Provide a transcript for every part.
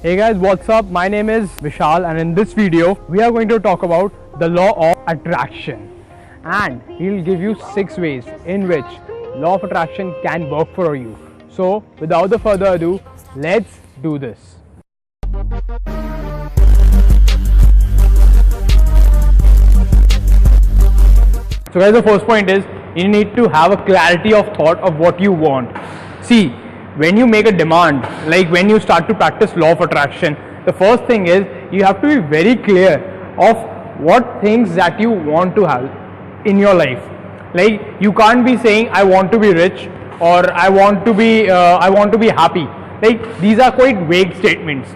Hey guys, what's up? My name is Vishal and in this video we are going to talk about the law of attraction, and he'll give you 6 ways in which law of attraction can work for you. So without the further ado, let's do this. So guys, the first point is you need to have a clarity of thought of what you want. See, when you make a demand, like when you start to practice law of attraction, the first thing is you have to be very clear of what things that you want to have in your life. Like you can't be saying I want to be rich or I want to be happy. Like these are quite vague statements.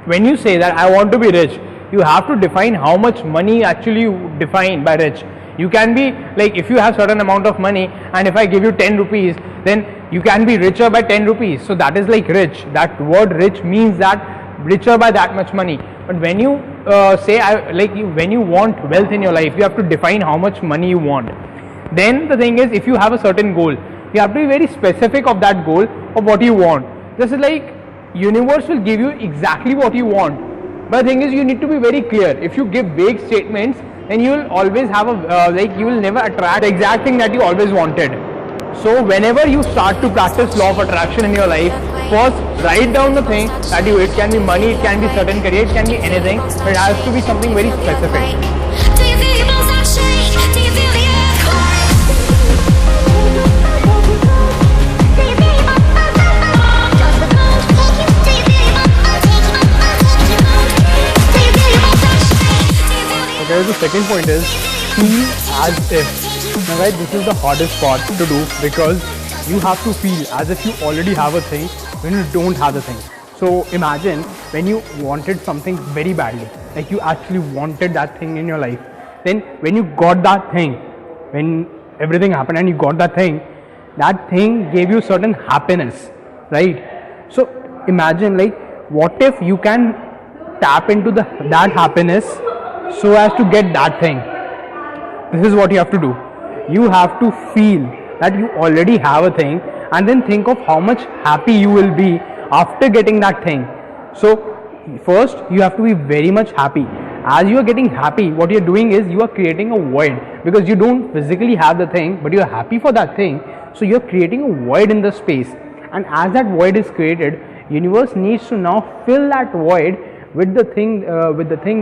When you say that I want to be rich, you have to define how much money actually you define by rich. You can be like, if you have certain amount of money and if I give you 10 rupees, then you can be richer by 10 rupees. So that is like rich. That word rich means that richer by that much money. But when you when you want wealth in your life, you have to define how much money you want. Then the thing is, if you have a certain goal, you have to be very specific of that goal of what you want. This is like universe will give you exactly what you want. But the thing is, you need to be very clear. If you give vague statements, then you will always have you will never attract the exact thing that you always wanted. So whenever you start to practice law of attraction in your life, first write down the thing that it can be money, it can be certain career, it can be anything, but it has to be something very specific. Okay, the second point is feel as if. Now guys, this is the hardest part to do because you have to feel as if you already have a thing when you don't have the thing. So imagine when you wanted something very badly, like you actually wanted that thing in your life. Then when you got that thing, when everything happened and you got that thing gave you certain happiness, right? So imagine, like, what if you can tap into that happiness so as to get that thing. This is what you have to do. You have to feel that you already have a thing and then think of how much happy you will be after getting that thing. So first you have to be very much happy. As you are getting happy, what you are doing is you are creating a void because you don't physically have the thing, but you are happy for that thing. So you are creating a void in the space, and as that void is created, universe needs to now fill that void with the thing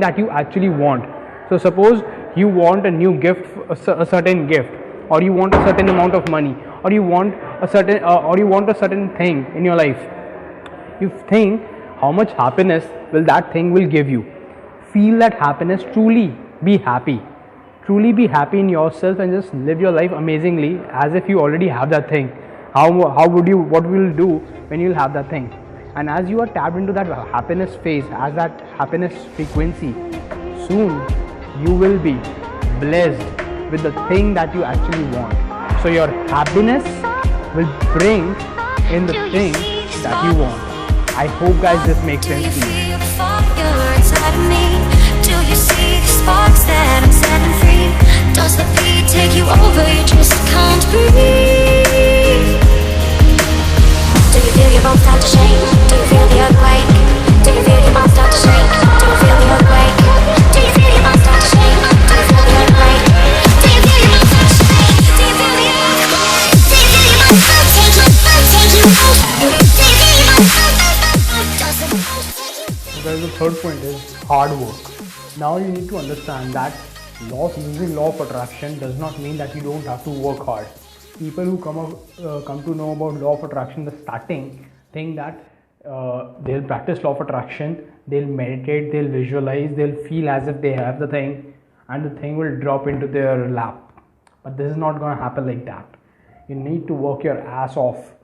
that you actually want. So suppose you want a new gift, a certain gift, or you want a certain amount of money, or you want a certain thing in your life. You think how much happiness that thing will give you. Feel that happiness, truly be happy in yourself, and just live your life amazingly as if you already have that thing. What will you do when you'll have that thing? And as you are tapped into that happiness phase, as that happiness frequency, soon you will be blessed with the thing that you actually want. So your happiness will bring in the thing that you want. I hope guys this makes sense to you. Do you see the sparks that I'm setting free? Does the beat take you over? You just can't breathe. Do you feel your bones start to shake? Do you feel the earthquake? Do you feel your bones start to shake? Do you feel the earthquake? Do you feel your bones start to shake? Do you feel the earthquake? Do you feel your bones start to shake? Do you feel the earthquake? Do you feel your bones start to take you over? Do you feel your bones the third point is hard work. Now you need to understand that using law of attraction does not mean that you don't have to work hard. People who come to know about law of attraction, the starting think that they'll practice law of attraction, they'll meditate, they'll visualize, they'll feel as if they have the thing, and the thing will drop into their lap. But this is not going to happen like that. You need to work your ass off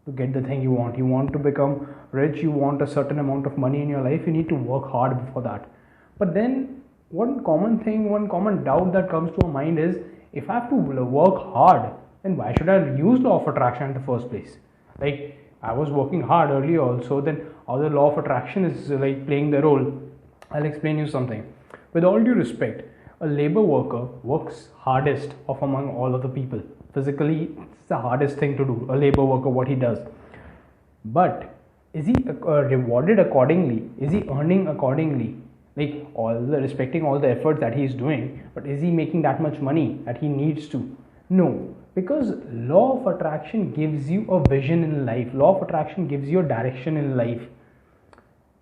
to get the thing you want. You want to become rich, you want a certain amount of money in your life, you need to work hard for that. But then one common doubt that comes to our mind is, if I have to work hard, then why should I use law of attraction in the first place? Like, I was working hard earlier also, then how the law of attraction is like playing the role. I'll explain you something. With all due respect, a labor worker works hardest of among all of the people. Physically, it's the hardest thing to do, a labor worker, what he does. But Is he rewarded accordingly? Is he earning accordingly? Like respecting all the efforts that he is doing, but is he making that much money that he needs to? No, because law of attraction gives you a vision in life. Law of attraction gives you a direction in life.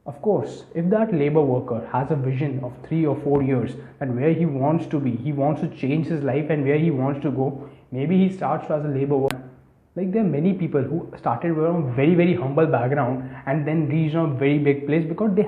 Of course, if that labor worker has a vision of 3 or 4 years and where he wants to be, he wants to change his life and where he wants to go, maybe he starts as a labor worker. Like there are many people who started from a very humble background and then reached a very big place because they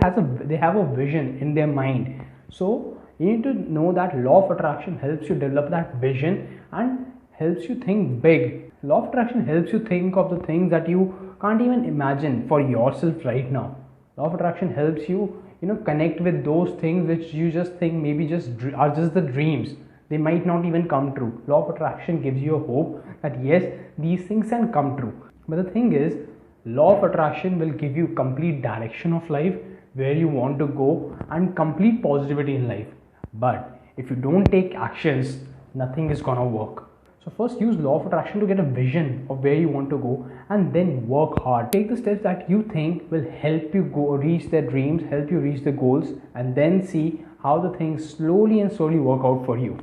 have a vision in their mind. So you need to know that law of attraction helps you develop that vision and helps you think big. Law of attraction helps you think of the things that you can't even imagine for yourself right now. Law of attraction helps you, connect with those things which you just think maybe are just the dreams. They might not even come true. Law of attraction gives you a hope that yes, these things can come true. But the thing is, law of attraction will give you complete direction of life, where you want to go, and complete positivity in life. But if you don't take actions, nothing is gonna work. So first use law of attraction to get a vision of where you want to go, and then work hard. Take the steps that you think will help you reach their dreams, help you reach the goals, and then see how the things slowly work out for you.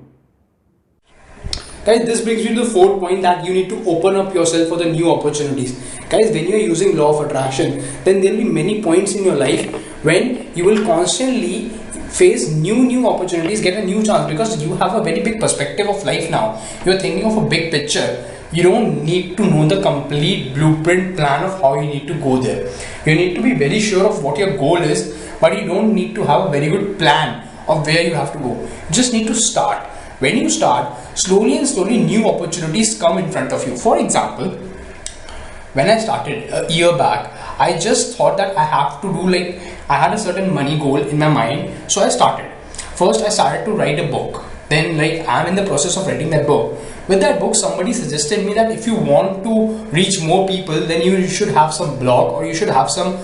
Guys, this brings me to the fourth point, that you need to open up yourself for the new opportunities. Guys, when you are using law of attraction, then there will be many points in your life when you will constantly face new opportunities, get a new chance, because you have a very big perspective of life now. You are thinking of a big picture. You don't need to know the complete blueprint plan of how you need to go there. You need to be very sure of what your goal is, but you don't need to have a very good plan of where you have to go. You just need to start. When you start, slowly new opportunities come in front of you. For example, when I started a year back, I just thought that I have to do, I had a certain money goal in my mind. So I started. First, I started to write a book. Then I'm in the process of writing that book. With that book, somebody suggested me that if you want to reach more people, then you should have some blog, or you should have some,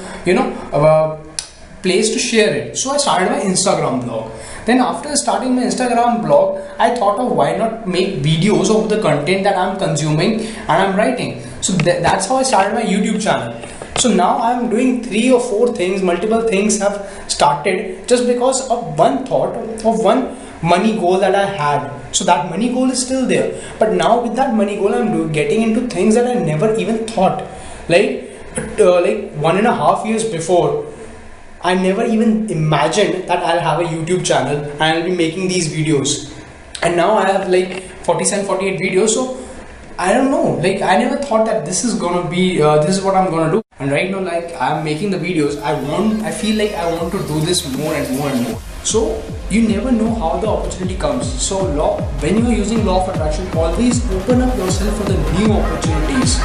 place to share it. So I started my Instagram blog. Then after starting my Instagram blog, I thought of why not make videos of the content that I'm consuming and I'm writing. So that's how I started my YouTube channel. So now I'm doing 3 or 4 things, multiple things have started just because of one thought of one money goal that I had. So that money goal is still there. But now with that money goal, I'm getting into things that I never even thought. Like 1.5 years before, I never even imagined that I'll have a YouTube channel and I'll be making these videos. And now I have 47, 48 videos. So I don't know, I never thought that this is gonna be, this is what I'm gonna do. And right now, I'm making the videos, I feel like I want to do this more and more and more. So you never know how the opportunity comes. So when you are using law of attraction, always open up yourself for the new opportunities.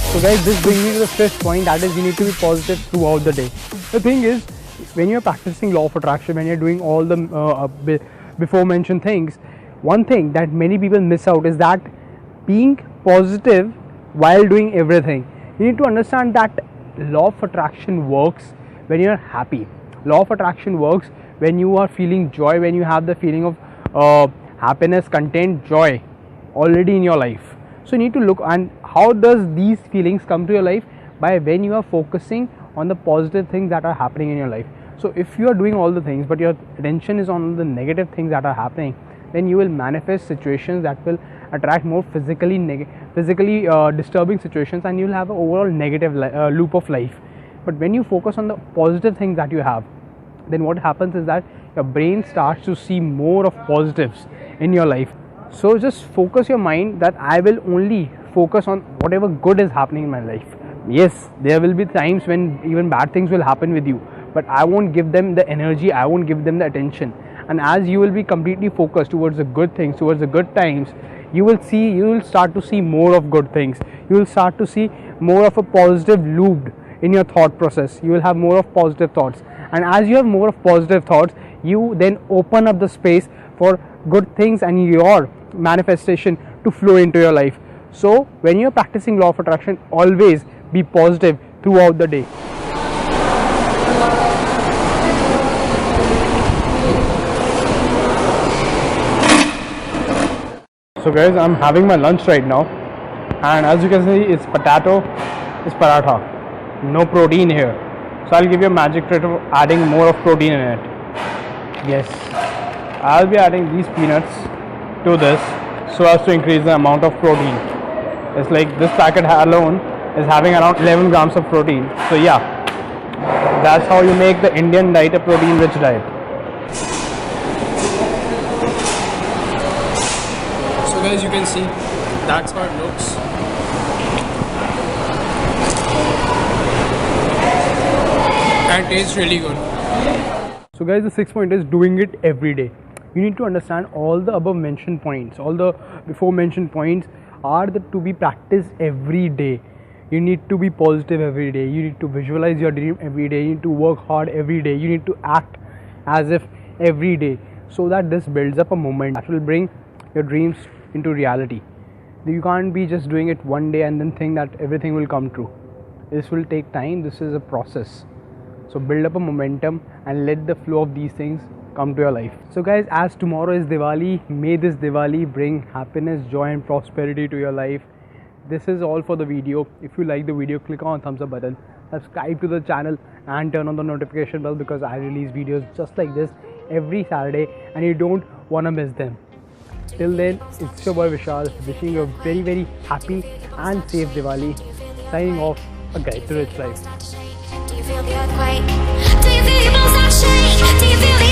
So guys, this brings me to the 5th point, that is you need to be positive throughout the day. The thing is, when you're practicing law of attraction, when you're doing all the before mentioned things, one thing that many people miss out is that being positive while doing everything. You need to understand that law of attraction works when you're happy. Law of attraction works when you are feeling joy, when you have the feeling of happiness, content, joy already in your life. So you need to look, and how does these feelings come to your life? By when you are focusing on the positive things that are happening in your life. So if you are doing all the things but your attention is on the negative things that are happening, then you will manifest situations that will attract more physically disturbing situations, and you will have an overall negative loop of life. But when you focus on the positive things that you have, then what happens is that your brain starts to see more of positives in your life. So just focus your mind that I will only focus on whatever good is happening in my life. Yes, there will be times when even bad things will happen with you, but I won't give them the energy, I won't give them the attention. And as you will be completely focused towards the good things, towards the good times, you will start to see more of good things. You will start to see more of a positive loop in your thought process. You will have more of positive thoughts, and as you have more of positive thoughts, you then open up the space for good things and your manifestation to flow into your life. So when you're practicing law of attraction, always be positive throughout the day. So guys, I'm having my lunch right now, and as you can see, it's potato, it's paratha, no protein here. So I'll give you a magic trick of adding more of protein in it. Yes, I'll be adding these peanuts to this so as to increase the amount of protein. It's like this packet alone is having around 11 grams of protein. So yeah, that's how you make the Indian diet a protein rich diet. So guys, you can see that's how it looks. And tastes really good. So guys, the 6th point is doing it every day. You need to understand all the above mentioned points, all the before mentioned points are to be practiced every day. You need to be positive every day. You need to visualize your dream every day. You need to work hard every day. You need to act as if every day, so that this builds up a moment that will bring your dreams into reality. You can't be just doing it one day and then think that everything will come true. This will take time. This is a process. So build up a momentum and let the flow of these things come to your life. So guys, as tomorrow is Diwali, may this Diwali bring happiness, joy and prosperity to your life. This is all for the video. If you like the video, click on the thumbs up button, subscribe to the channel and turn on the notification bell, because I release videos just like this every Saturday and you don't want to miss them. Till then, it's your boy Vishal, wishing you a very very happy and safe Diwali. Signing off, a guide to rich life. Do you feel the earthquake? Do you feel your bones not shake? Do you feel the